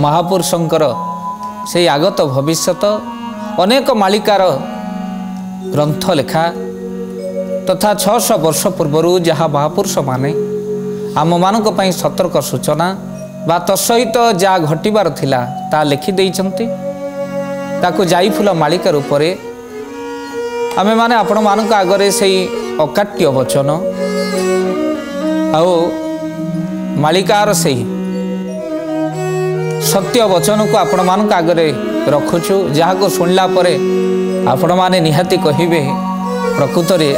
महापुरुषंकर से आगत भविष्यत अनेक मालिकार ग्रंथ लेखा तथा 600 वर्ष पूर्वर जहाँ महापुरुष माने आम मानक पई सतर्क सूचना बा तसहित जहाँ घटबार थिला ता लिखि देइछन्ति ताकू जाई फूल मालिका रूप आमे माने आपण मानक आगरे से अकाट्य वचन आओ मालिकार से सत्य वचन को आपण मानक आगरे रखुछु जहाँ को सुनला परे आपण माने निहाती कहिबे प्रकृत रे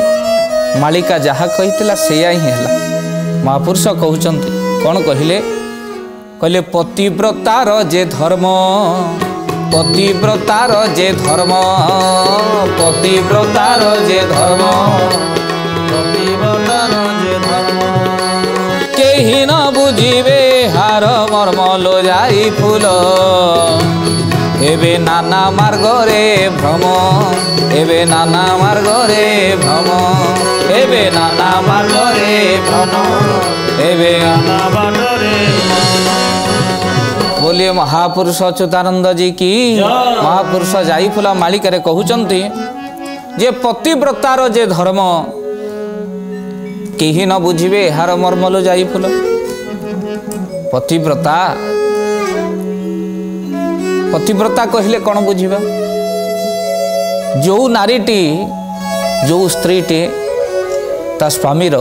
मालिका जहाँ कहितला सेया ही हैला। महापुरुष कहउचंती कोन कहिले कहले पतिव्रतार जे धर्म पतिव्रतार जे धर्म पतिव्रतार जे धर्म पतिव्रतार जे धर्म केही न बुझिबे हार मर्म लो जाई फूल एबे नाना मार्ग रे भ्रम एबे नाना मार्ग रे भ्रम एबे नाना मार्ग रे भ्रम एबे नाना मार्ग रे बोलिए महापुरुष अच्युतानंद जी की। महापुरुष जाई फूला मालिका कहउचंती जे पतिव्रतार जे धर्म केही न बुझिबे हार मर्मलो जाई फूल। पतिव्रता पतिव्रता कहले कौन बुझिबा जो नारीटी जो स्त्रीटी ता स्वामीर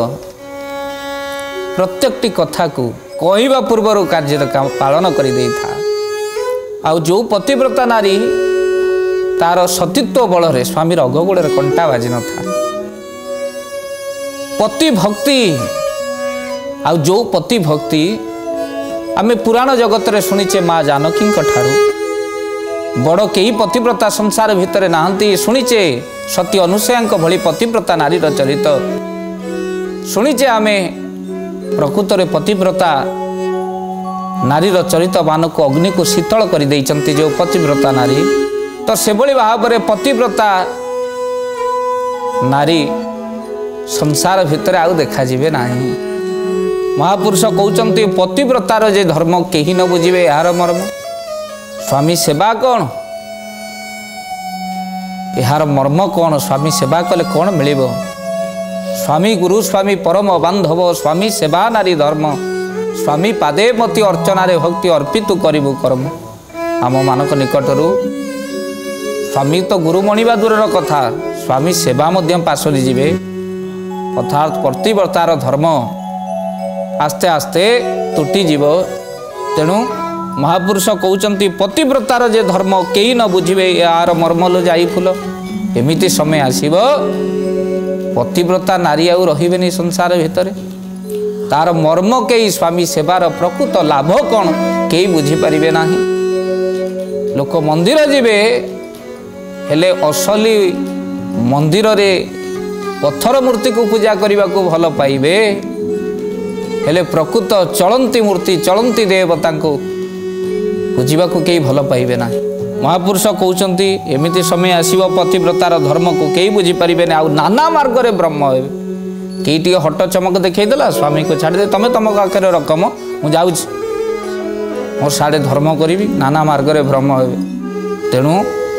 प्रत्येकटी कथा को कहवा पूर्वर कार्य पालन कर जो पतिव्रता नारी तार सतीत्व बल स्वामीर अगगोड़े कंटा बाजी न था। पति भक्ति आ जो पति भक्ति आमे पुराण जगत रे शुणीचे माँ जानकी ठारू बड़ कई पतिव्रता संसार भितर नाहंती। शुणीचे सती अनुसया भली पतिव्रता नारीर चरित शुणीचे आमे प्रकृत रे पतिव्रता नारीर चरित मान को अग्नि को शीतल कर देइचंती जो पतिव्रता नारी। तो से भली भाव रे पतिव्रता नारी संसार भितर आउ देखा जिवे नाही। महापुरुष कहउचंती पतिव्रतार जे धर्म केही न बुझिबे यार मर्म। स्वामी सेवा कौन यार मर्म कौन स्वामी सेवा कले कौन मिलिबो। स्वामी गुरु स्वामी परम बांधव स्वामी सेवा नारी धर्म स्वामी पादे मती अर्चना रे भक्ति अर्पित करिबु कर्म। आम मानक निकटरू स्वामी तो गुरुमणि बा दूरर कथा स्वामी सेवा मध्य पासरी जिवे अर्थात पतिव्रतार धर्म आस्ते आस्ते तुटी जीव। तेणु महापुरुष कहउचंती पतिव्रतार जे धर्म केही न बुझिबे यार मर्मलो जाई फूल। एमिति समय आसीब पतिव्रता नारी आउ रहिबेनी संसार भितर तार मर्म केही स्वामी सेवार प्रकृत लाभ कौन केही बुझी पारिबे नाही। लोक मंदिर जिबे हेले असली मंदिर रे पत्थर मूर्ति को पूजा करने को भल पाइबे हेले प्रकृत चलंती मूर्ति चलंती देवता को पूजा को कई भल पाइबे ना। महापुरुष कहउचंती एमिति समय आसीब पतिव्रतार धर्म को कई बुझी पारिबे ना। नाना मार्ग रे ब्रह्म हेबे कई टी हट चमक देखईदेला स्वामी को छाड़ दे तमे तम आखिर रकम मु जाउछ मोर साड़े धर्म करी नाना मार्ग रे ब्रह्म हेबे। तेणु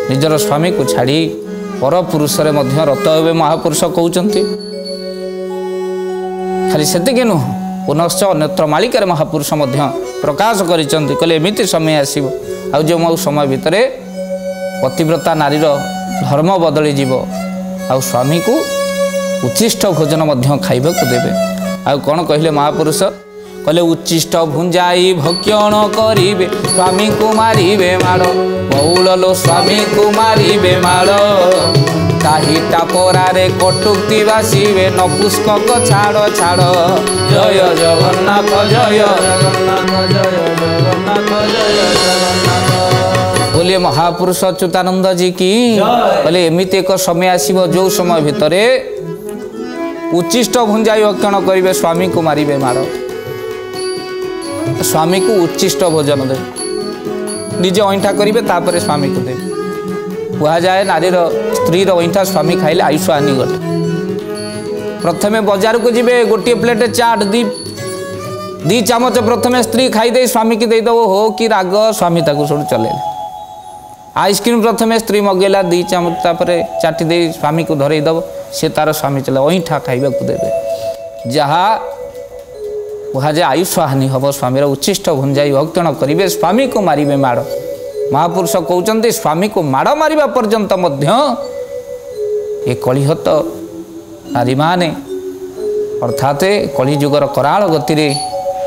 निजर स्वामी को छाड़ी पर पुरुष रे मध्य रत हेबे महापुरुष कहउचंती। खाली सेतिके नुह पुनश्च अन्यत्र मालिकार महापुरुष मध्य प्रकाश करिसंती कहले एमिति समय आसीब आ जो मो समय भितर पतिव्रता नारीर धर्म बदली जीव आ स्वामी को उच्चिष्ट भोजन मध्य खाइबाकू देबे। आ कोन कहले महापुरुष कहले उच्चिष्ट भुंजाई भक्षण करिबे स्वामी को मारिबे माड़ बहुल लो स्वामी को मारिबे माड़ ताही टापरारे कटुक्ति बासिबे नपुष्कक छाड़ छाड़ जय जगन्नाथ जय जगन्नाथ जय जगन्नाथ जय जगन्नाथ। बोलिए महापुरुष अच्युतानंद जी की। बोले एमिति एक समय आसीबो जो समय भितरे उच्चिष्ट भुंजाई भक्षण करिबे स्वामी को मारिबे माड़ स्वामी को उच्चिष्ट भोजन दे निजे अईठा करेंगे तापर स्वामी को दे कह जाए नारीर स्त्री अईठा स्वामी खाइले आयुष हानि गले। प्रथमे बाजार को जीवे गोटे प्लेट चाट दी दी चामच प्रथम स्त्री खाईदे स्वामी की देदेव हो कि राग स्वामी ताकू सब चलेले आइसक्रीम प्रथम स्त्री मगेला दी चामच तापर चाटी दे स्वामी को धरईदेव सी तार स्वामी चले अईठा खाइबा को देवे जहाँ कहुए आयुष हानि हम स्वामीर उच्छिष्ट भुंजाई भक्षण करेंगे स्वामी को मारे माड़ महापुरुष कहते स्वामी को माड़ मारिबा पर्यंत ये कलिहत नारी माने अर्थात कलिजुगर कराल गति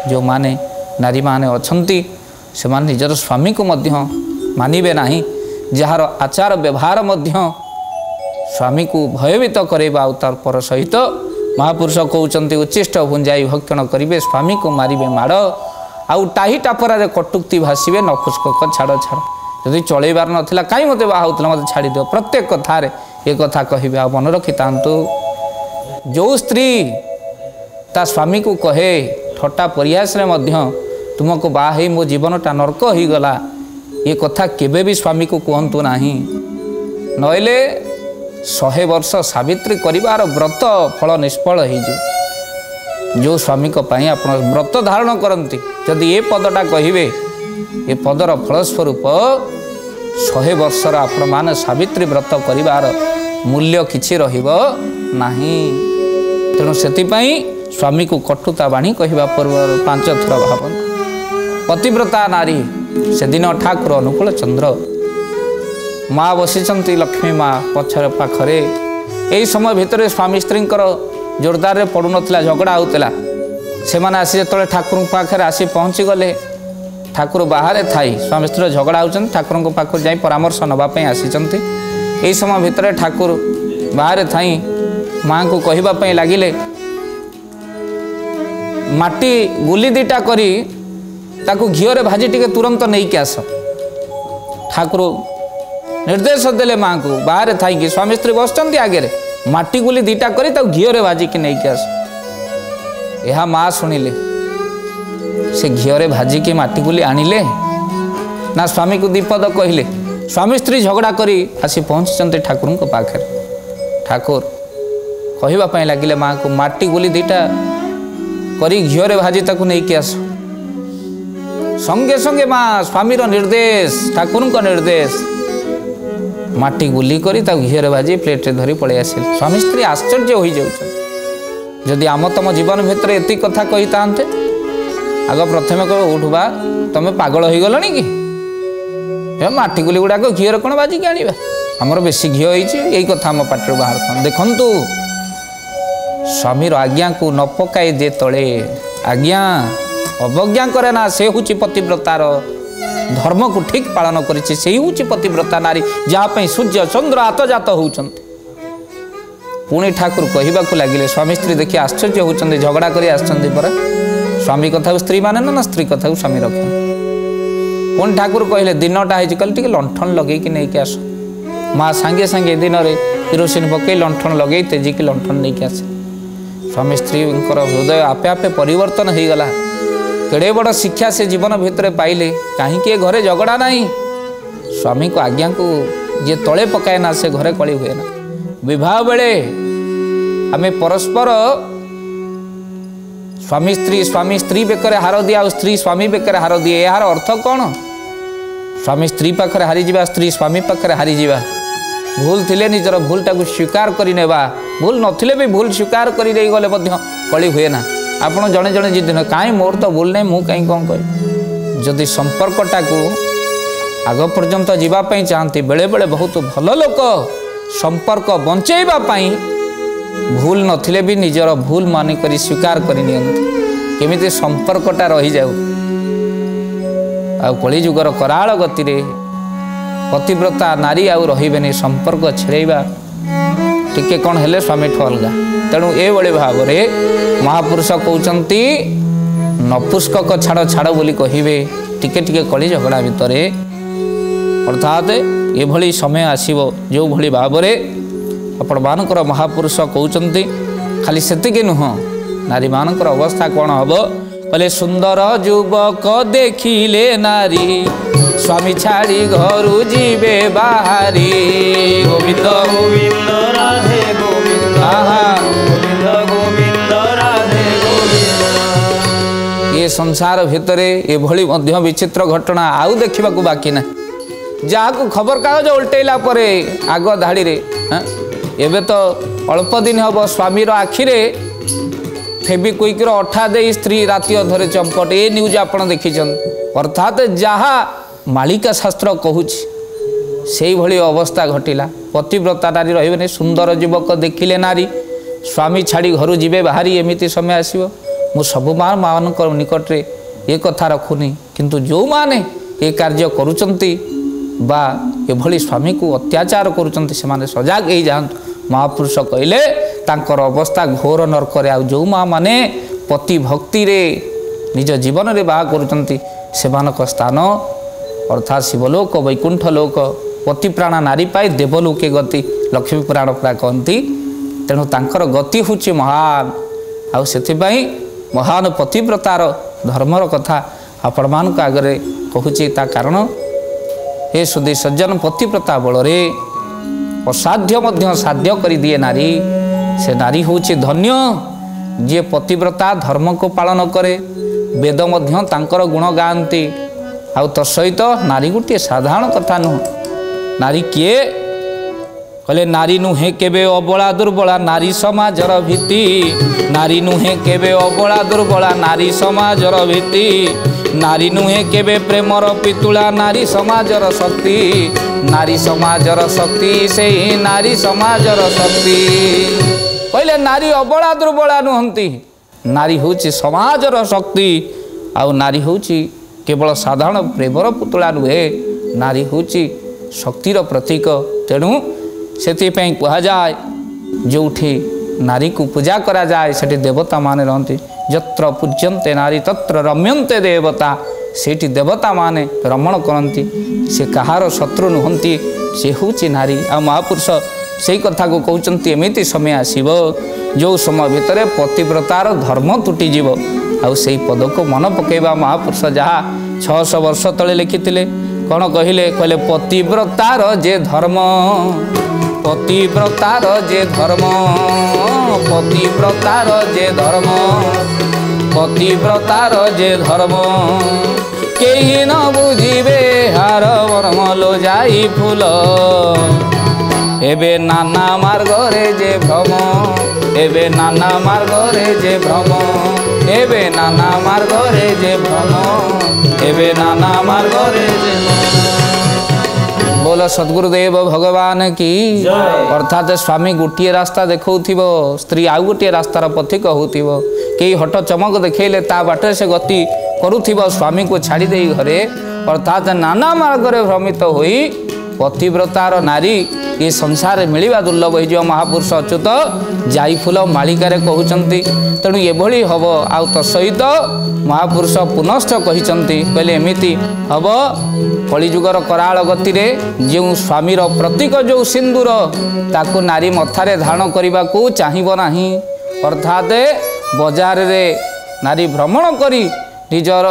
जो माने नारी माने अच्छी से निजर स्वामी को मानिबे नहीं जार आचार व्यवहार स्वामी को भयभीत करेबा पर सहित महापुरुष कहते उच्छिष्ट भुंजाई भक्षण करेंगे स्वामी को मारे माड़ आउ टाही टापरा कटुक्ति भाषे नपुष्क छाड़ छाड़ जदि चलैबार नाला कहीं मत बाहर मत छाड़ दियो प्रत्येक कथार ये कथा कहे आ मन रखी था जो स्त्री ता स्वामी को कहे ठट्टा परिहास तुमको बाहे मो जीवनटा नर्क हो गला ये कथा केबे भी स्वामी को कहतु ना नइले 100 वर्ष सावित्री करिवार व्रत फल निष्फल हो जो स्वामी को पाई आप व्रत धारण करती जदि ये पदटा कहे ये पदर फलस्वरूप 100 वर्षर आपण मान सावित्री व्रत करिवार मूल्य किछि रहिबो नाही तेणु सेतिपाई स्वामी को कटुता बाणी कहवा पूर्व 5 थर भावन पतिव्रता नारी से दिन ठाकुर अनुकूल चंद्र माँ बसी लक्ष्मी माँ पछर पाखरे यही समय भितर स्वामी स्त्री जोरदार पड़ू ना झगड़ा होता से मैंने आसी जो ठाकुर पाखे आसी पहुँची गले ठाकुर बाहर थाई स्वामी स्त्री झगड़ा होती ठाकुर पाखु जाई परामर्श नापी आसी यही समय भितर ठाकुर बाहर थाई माँ को कहवाई लगिले माटी गुली दीटा करी ताकू घीओरे भाजी टिके तुरंत नहीं कि आस ठाकुर निर्देश देले माँ को बाहर थी स्वामी स्त्री बस आगे माटी गुली दीटा करी घीओरे भाजिकी नहीं कि आस यह माँ शुणिले से घीओरे भाजिकी माटी गुली आनिले ना स्वामी को दीपद कहले स्वामी स्त्री झगड़ा करी आसी पहुँचते ठाकुर को पाखे ठाकुर कहवाई लगिले माँ को माटी गुली दीटा करी घीओरे भाजी ताकू नहीं कि आस संगे संगे माँ स्वामीर निर्देश ठाकुर निर्देश माटी गुली करी घीओरे भाजी प्लेट धरी पलि आस स्वामी स्त्री आश्चर्य हो जदि आम तुम जीवन भितर एति कथा कही था आग प्रथम कह उठवा तुम पागल हो गल कि माटी गुली गुड़ाक घीओरे कौन बाजिकी आनिबा आमर बेसी घीओ यही कथा आम पाटर बाहर था देखु स्वामीर आज्ञा को न पकाए जे तले आज्ञा अवज्ञा करे ना से हूँ पतिव्रतार धर्म को ठीक पालन करिछि से हूँ पतिव्रता नारी जहाँपाई सूर्य चंद्र आतजात होउछन्ति पुणी ठाकुर कहवाक लगिले स्वामी स्त्री देखिए आश्चर्य होउछन्ति झगड़ा करी आछन्ति पर स्वामी कथा स्त्री माने ना स्त्री कथा स्वामी रखे पुणी ठाकुर कहले दिनटा है कल टिके लंठन लगे कि नहीं कि आस माँ सांगे सांगे दिन में किरोसिन पकई लंठन लगे तेजिकी लंठन नहीं कि आसे स्वामी स्त्री हृदय आपे आपे परिवर्तन हो गला केड़े बड़ शिक्षा से जीवन भितर पाइले कहीं घरे झगड़ा नहीं स्वामी को आज्ञा को जे तले पकाए ना से घरे कली हुए ना विवाह बेले आमे परस्पर स्वामी स्त्री बेकरे हार दिए आ स्त्री स्वामी बेकरे हार दिए यार अर्थ कौन स्वामी स्त्री पाखरे हारी जावा स्त्री स्वामी पाखरे हारी जावा भूल थिले निजर भूलटा को स्वीकार करिनेबा भूल नथिले भी भूल स्वीकार करि देई गले मध्य कली हुए ना आपण जड़े जड़े जिदिन कहीं मोर तो भूल नहीं मु कहीं कौन कह जदि संपर्कटा को आग पर्यंत जावाई चाहती बेले बेले बहुत भल लोक संपर्क बंचेवाई भूल नथिले भी निजर भूल मानिक स्वीकार करनी संपर्कटा रही जाऊ आ कलिजुगर कराल गति पतिव्रता नारी आउ रही संपर्क छेड़वा टिके कौन हेले स्वामी ठू अलगा तेणु ये भाव में महापुरुष कहते नपुष्क छाड़ छाड़ बोली कहे टिके टिके कली झगड़ा भितर अर्थात ये समय आसो जो भली भाव में आपण मानकर महापुरुष कहते खाली सेतिके नुह नारी मानकर अवस्था कौन हम कहले सुंदर युवक देखिले नारी स्वामी छाड़ी घर जीवे बाहरी गोविंद गोविंद राधे गोविंद गोविंद गोविंद राधे गोविंद ये ये संसार भितर एभली मध्य विचित्र घटना आउ देखा बाकी ना जहाँ खबर कागज उल्टेला परे आग धाड़ी रे एबे तो अल्प दिन हम स्वामीर आखिरे फेबिक्विकर अठा दे स्त्री राति अधरे चंपट ए न्यूज आप देखी अर्थात जहाँ मालिका शास्त्र कहूँ से भली अवस्था घटिला पतिव्रता नारी रही सुंदर युवक देखिले नारी स्वामी छाड़ी घर जीवे बाहरी एमती समय आसो मु सब माँ मान निकट में ये कथा रखुनी किंतु जो माने ये कार्य करुचंती बा एभली स्वामी को अत्याचार करुचंती से माने सजाग हो जातु महापुरुष कहले तांकर अवस्था घोर नरकरे आ जो माँ माने पति भक्ति रे निज जीवन रे बाहा करुचंती सेमानक स्थान अर्थात शिवलोक वैकुंठ लोक पति प्राणा नारी पाई देवलोके गति लक्ष्मी पुराण पूरा कहती तेणु तांकर गति हूँ महान आउ से महान पतिव्रतार धर्मर कथा आपण मान आगे कहूँ ता कारण हे सुधी सज्जन पतिव्रता बल असाध्य मध्य साध्य कर दिए नारी से नारी हूँ धन्य जी पतिव्रता धर्म को पालन करे वेद मध्य तांकर गुण गाती आउ तसहित नारी गोटे साधारण कथा नुह नारी किए कहले नारी नुहे केबे अबला दुर्बला नारी समाजर भीति नारी नुहे केबे अबला दुर्बला नारी समाजर भीति नारी नुहे केबे प्रेमर पितुला नारी समाजर शक्ति नारी समाजर शक्ति से नारी समाजर शक्ति कहले नारी अबला दुर्बला नुहंती नारी होची समाजर शक्ति आउ नारी होची केवल साधारण प्रेमर पुतला नुहे नारी होची शक्तिर प्रतीक तेणु से कह जाए जो नारी को पूजा करा जाए सेठी देवता माने रहती जत्र पूज्यन्ते नारी तत्र रम्यन्ते देवता सेठी देवता माने रमण करती से कहार शत्रु नुहंती से हूँ नारी आ महापुरुष से कथा को कहते एमती समय आसब जो समय भितर पतिव्रतार धर्म तुटिजिव आउ से पद को मन पकेबा महापुरुष जहाँ 600 वर्ष तले लिखिथिले कौन कहले कहले पतिव्रतार जे धर्म पतिव्रतार जे धर्म पतिव्रतार जे धर्म पतिव्रतार जे धर्म केही न बुझिबे हार बरमलो जाई फूल एबे नाना मार्ग रे जे भ्रम एबे नाना मार्ग रे जे भ्रम एबे नाना मार्ग रे जे भ्रम एबे नाना मार्ग रे जे बोलो सद्गुरुदेव भगवान की अर्थात स्वामी गोटे रास्ता देखो स्त्री आउ गोटे रास्तार पथिक हो कई हट चमक देखले ता बाटे से गति करुथिबो स्वामी को छाड़ी दे घरे अर्थात नाना मार्ग रे भ्रमित होई पतिव्रतार नारी ये संसार मिलवा दुर्लभ हो महापुरुष अच्युत जाई फूल मालिकार कहते तेणु एभली हम आउ तसहित महापुरुष पुनश्च कहते कहले एमती हम कलिजुगर कराल गति जो स्वामीर प्रतीक जो सिंदूर ताकू नारी मथारे धारण करने को चाहिब नाही अर्थात बजार रे नारी भ्रमण करी निजर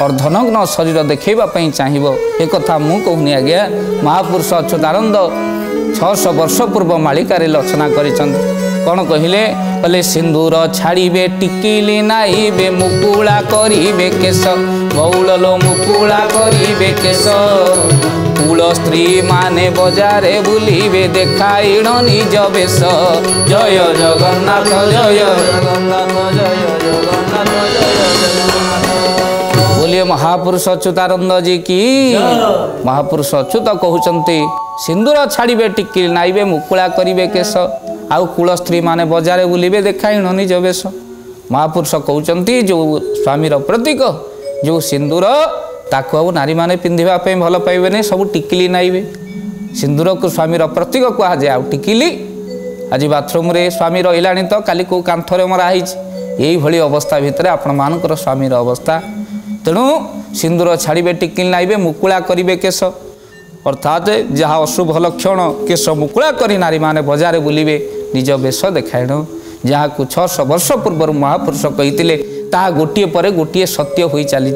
अर्धनग्न शरीर देखा चाहिए एक कथा मु कहूनी आज्ञा महापुरुष अच्युतानंद 600 वर्ष पूर्व मालिकार रचना कौन कहले कहले सिंदूर छाड़े टिकिली नाइबे मुकुला करिबे केश बौल मुकुला करिबे केश कूल स्त्री माने बजारे बुलिबे देखाइण निज बेश जय जगन्नाथ जय जगन्नाथ जय जगन्नाथ बोलिए महापुरुष अच्युतानंद जी की महापुरुष अच्युत कहते सिंदूर छाड़े टिकिली नाइबे मुकुला करिबे केश आउ कूल स्त्री माने बजारे बुलिबे देखाइण निज बेश महापुरुष कहते जो स्वामीर प्रतीक जो सिंदूर ताकू आउ नारी माने पिंधिबा पे भल पाइबे सब टिकिली नाइबे सिंदूर को स्वामीर प्रतीक कह जाए आउ टिकिली आज बाथरूम रे स्वामी रहिलानी तो काली को कांथरे मरा यही भली अवस्था भितर आपण मानकर स्वामीर अवस्था तेणु सिंदूर छाड़े टिकिली नाइबे मुकुला करिबे केश अर्थात जहाँ अशुभ लक्षण केश मुकुला करी नारी माने बजारे बुलिबे निज बेश देखाइण जहाँ को 600 वर्ष पूर्व महापुरुष कहते ता गोटे पर गोटे सत्य हो चली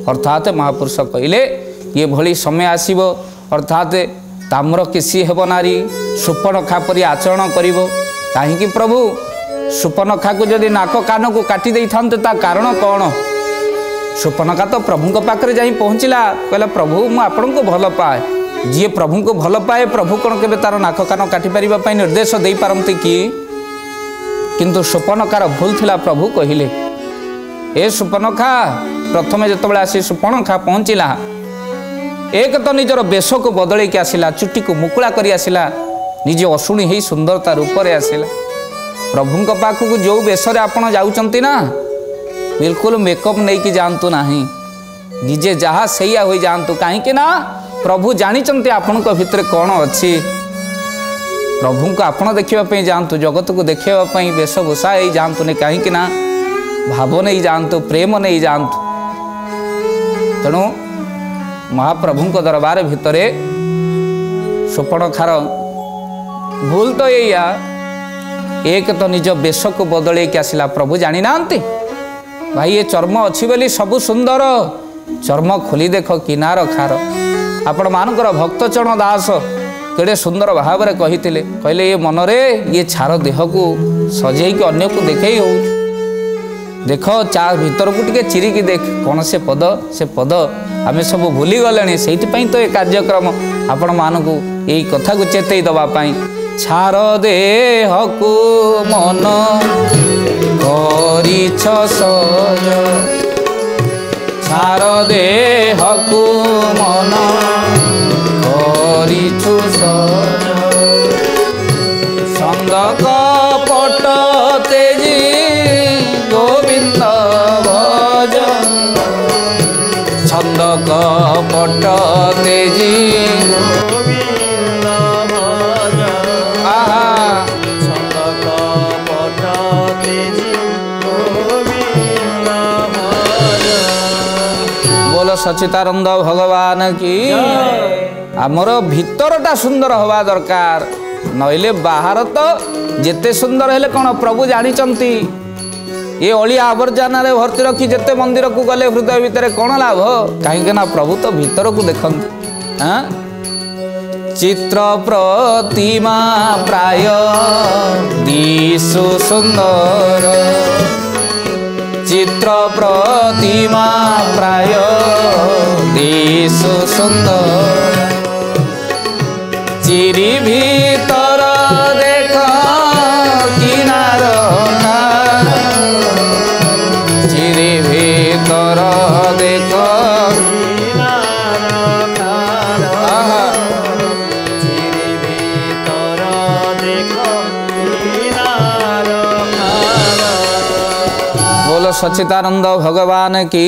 अर्थात महापुरुष कहले ये भली समय आसीब अर्थात ताम्र केसी हेब नारी सुपर्णखा परी आचरण करिवो काहींकि प्रभु सुपर्णखा को जदि नाक कान को काटी देई थांते ता कारण कौन सुपर्णखा तो प्रभु पाखे जा पहुँचला कहला प्रभु मु आपण को भल पाए जी प्रभु को भल पाए प्रभु कौन के तार नाक कान काटी पार निर्देश दे पारती कि किंतु सुपर्णखार भूल थिला प्रभु कहले ए सुपर्णखा प्रथमे जो आसी सुपर्णखा पहुँचला एक तो निजर बेश को बदल के आसला चुटी को मुकुला कर आसला निजे अशुणी ही सुंदरता रूप से आसला प्रभु पाखक जो बेश आपड़ जाऊँच ना बिल्कुल मेकअप नहीं कि जातु ना निजे जहाँ से हो जातु कहीं ना प्रभु जानते आपण भितर कौन अच्छी प्रभु को आपण देखापी जातु जगत को देखापी वेशभूषा ही जातु नहीं कहीं ना भाव नहीं जातु प्रेम नहीं जातु तेणु महाप्रभु दरबार भितर सुपर्णखार भूल तो या एक तो निज बेश को बदल के आसला प्रभु जानी ना भाई ये चर्म अच्छी बोली सब सुंदर चर्म खोली देख किनार खार आपण मानकर भक्तचरण दास केड़े सुंदर भाव में कही कहले ये मनरे ये छार देह को सजे अन्य को देखे हो देख चा भीतर को टिके चिरिकी देख कौन से पद आम सब भूली गले से तो ये कार्यक्रम आपण मान को यही कथा को चेतई दवापाई छार देह को मन करिछ सज छार देह को मन करिछु सज संग कपट तेजी गोविंद भज छंद कपट तेजी सचितानंद भगवान की आमर भीतरटा सुंदर हवा दरकार नइले बाहर तो जेते सुंदर हेले कौन प्रभु जानी ये अलिया आवर्जना रे भर्ती रखी जेते मंदिर को गले हृदय भितर कौन लाभ कहीं ना प्रभु तो भीतर को देखते हाँ चित्र प्रतिमा प्राय दिशु सुंदर चित्र प्रतिमा प्राय दिशु सुंदर चिरी भीतर देख किनार चिरी भीतर देख चिरी भीतर देख बोलो सच्चिदानंद भगवान की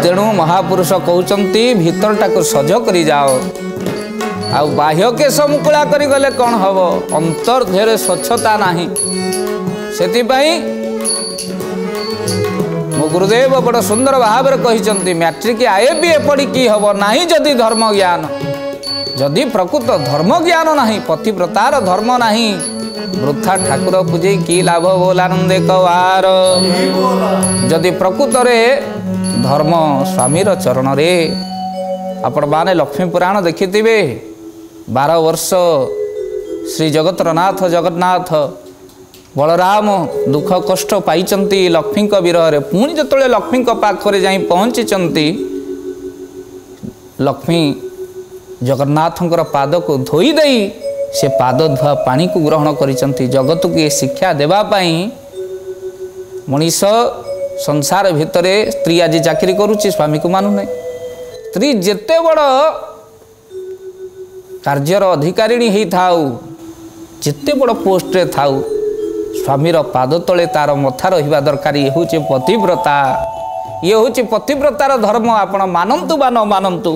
तेणु महापुरुष कहते भीतरटा को सज करी जाओ आ बाह्य केश मुकुला करी गले कौन हम अंतर देह स्वच्छता नहीं से मो गुरुदेव बड़ सुंदर भाव में कही मैट्रिक आए भी एपड़ी की हम ना जदि धर्म ज्ञान जदि प्रकृत धर्म ज्ञान ना पतिव्रतार धर्म नहीं वृथा ठाकुर पूजे की लाभ बोलानंदे कवार जदि प्रकृत धर्म स्वामीर चरण रे आपण माने लक्ष्मी पुराण देखिथिबे 12 वर्ष श्री जगतरनाथ जगन्नाथ बलराम दुख कष्ट पाई लक्ष्मी विरह पुणी जो लक्ष्मी पाखरे जाई पहुँची लक्ष्मी जगन्नाथंकर पाद को धोई दई से पाद धुआ पानी को ग्रहण करिसंती जगत को ये शिक्षा देवाई मनीष संसार भितर स्त्री आज चाकरी करुच्ची स्वामी को मानु नहीं स्त्री जेते बड़ कार्यर अधिकारिणी ही थाउ जेते बड़ पोस्ट रे थाउ स्वामीर पाद तले तार मथा रहिबा दरकार ये हूँ पतिव्रता ये हूँ पतिव्रतार धर्म आपण मानतु बा न मानतु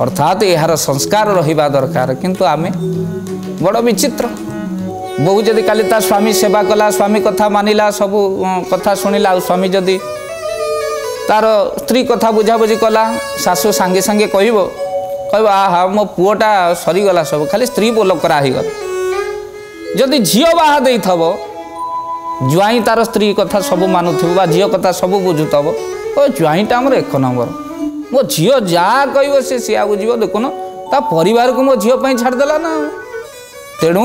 अर्थात यार संस्कार रहिबा दरकार किंतु आमे बड़ विचित्र बहु जदि काली ता स्वामी सेवा कला स्वामी कथा मानिला सबू कथा शुणिला स्वामी जदि तार स्त्री कथा बुझाबुझी कला शाशु सांगे सांगे कह आहा मो पुओटा सरीगला सब खाली स्त्री बोल करागला जदि झील बाहा दे जुआई तार स्त्री कथा सब मानुव झील कथा सब बुझुव जुआईटा आमर 1 नंबर मो झील जहाँ कह सी आ बुझे देखुन ता परिवार को मो झील छाड़देला ना तेणु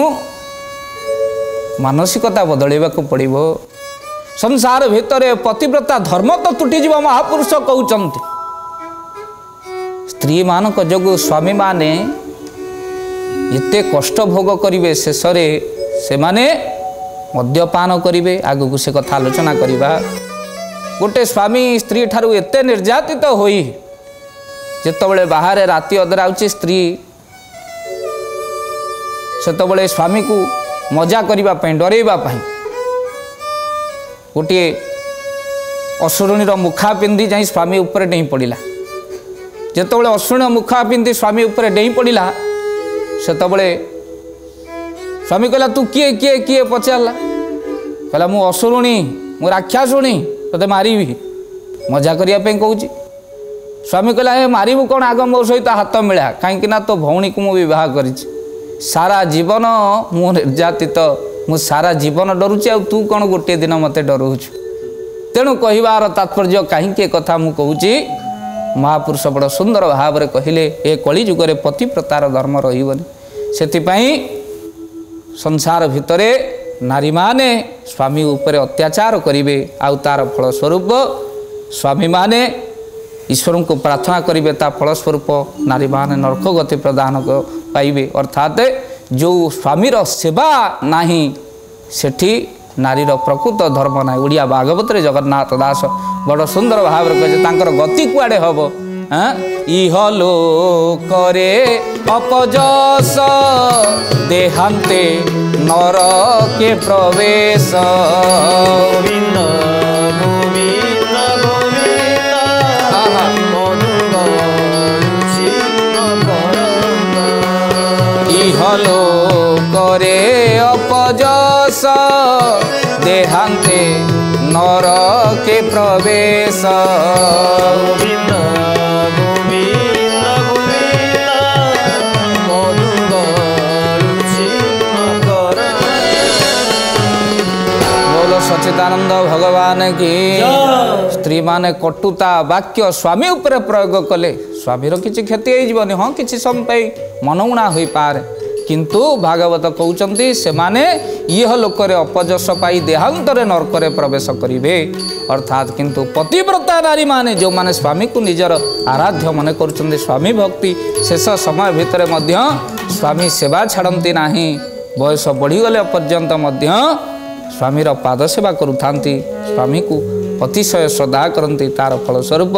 मानसिकता बदलैवा पड़ो संसार भितर पतिव्रता धर्म तो तुटिज महापुरुष कहते स्त्री मान जो स्वामी माने एते कष्ट भोग करेंगे शेष से माने मद्यपान करेंगे आगू से कथा आलोचना करवा गोटे स्वामी स्त्री ठारू एते निर्यातित होई जेतबले बाहर राति अधरा स्त्री सेतबले स्वामी को मजा करने डरैवा गोटे असुरुणीर मुखा पिंधि जाई स्वामी उपर डेई पड़ा जेतबले असुरुणी मुखा पिंधि स्वामी उपर डेई पड़ा सेतबले स्वामी कहला तू किए किए किए पचारा कहला मु असुरुणी मु राक्षासुणी तोते मारिबी मजा करने कहूँ स्वामी कहला हे मारिबू कौन आग मो सहित हाथ मिला कहीं तो भौणी को मु बह कर सारा जीवन मु निर्यातित मु सारा जीवन डरुची तू कौन गोटे दिन मत डराऊछु तेणु कहबार तात्पर्य कहीं कथा मु कहूँ महापुरुष बड़ सुंदर भाव में कहले ए कली जुगरे पतिव्रतार धर्म रही संसार भितर नारी माने स्वामी उपरे अत्याचार करेंगे आउ तार फलस्वरूप स्वामी माने ईश्वर को प्रार्थना करेंगे ता फलस्वरूप नारी माने नरक गति प्रदान पाइबे अर्थात जो स्वामीर सेवा नाही सेठी नारीर प्रकृत धर्म ना ओडिया भागवत जगन्नाथ दास बड़ सुंदर भाव कहे गति कुआड़े हम इह लोकरे अपजस देहांते नरके प्रवेश इह लोकरे अपजस देहांते नरके प्रवेश सच्चिदानंद भगवान की स्त्री माने कटुता वाक्य स्वामी उपरे प्रयोग कले स्वामीर किसी क्षति होनी हाँ किसी समय मनउणा हो पारे किंतु भागवत कहते से माने यह लोकरे अपजस पाई देहांतरे नरकरे प्रवेश करेंगे अर्थात किंतु पतिव्रता नारी माने जो माने स्वामी को निजर आराध्य मन कर स्वामी भक्ति शेष समय भितर स्वामी सेवा छाड़ती ना बयस बढ़ीगले पर्यंत स्वामीर पाद सेवा करुता स्वामी को अतिशय श्रद्धा करती तार फलस्वरूप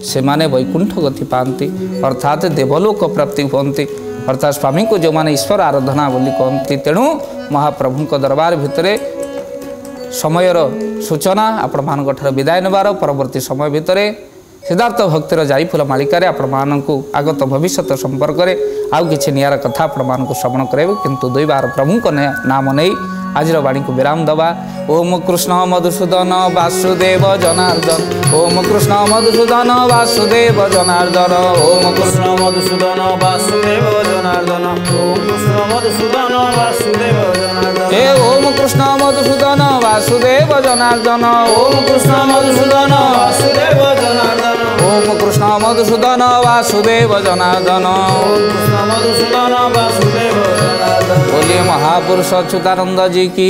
से माने वैकुंठ गति पाती अर्थात देवलोक प्राप्ति होती अर्थात स्वामी को जो माने ईश्वर आराधना बोली कहती तेणु महाप्रभु दरबार भितर समयर सूचना आपण मान विदाय नेबार परवर्ती समय भितर सिद्धार्थ भक्तिर जारीफुल मालिकार आपण आगत भविष्य संपर्क में आउ कि नियार कथा आपण श्रवण करेबे किंतु दुई बार प्रभु नाम नहीं आज वाणी को विराम दबा ओम कृष्ण मधुसूदन वासुदेव जनार्दन ओम कृष्ण मधुसूदन वासुदेव जनार्दन ओम कृष्ण मधुसूदन वासुदेव जनार्दन ओम कृष्ण मधुसूदन वासुदेव जनार्दन हे ओम कृष्ण मधुसूदन वासुदेव जनार्दन ओम कृष्ण मधुसूदन वासुदेव जनार्दन ओम कृष्ण मधुसूदन वासुदेव जनार्दन ओम कृष्ण मधुसूदन वासुदेव जनार्दन बोलिए महापुरुष अच्युतानंद जी की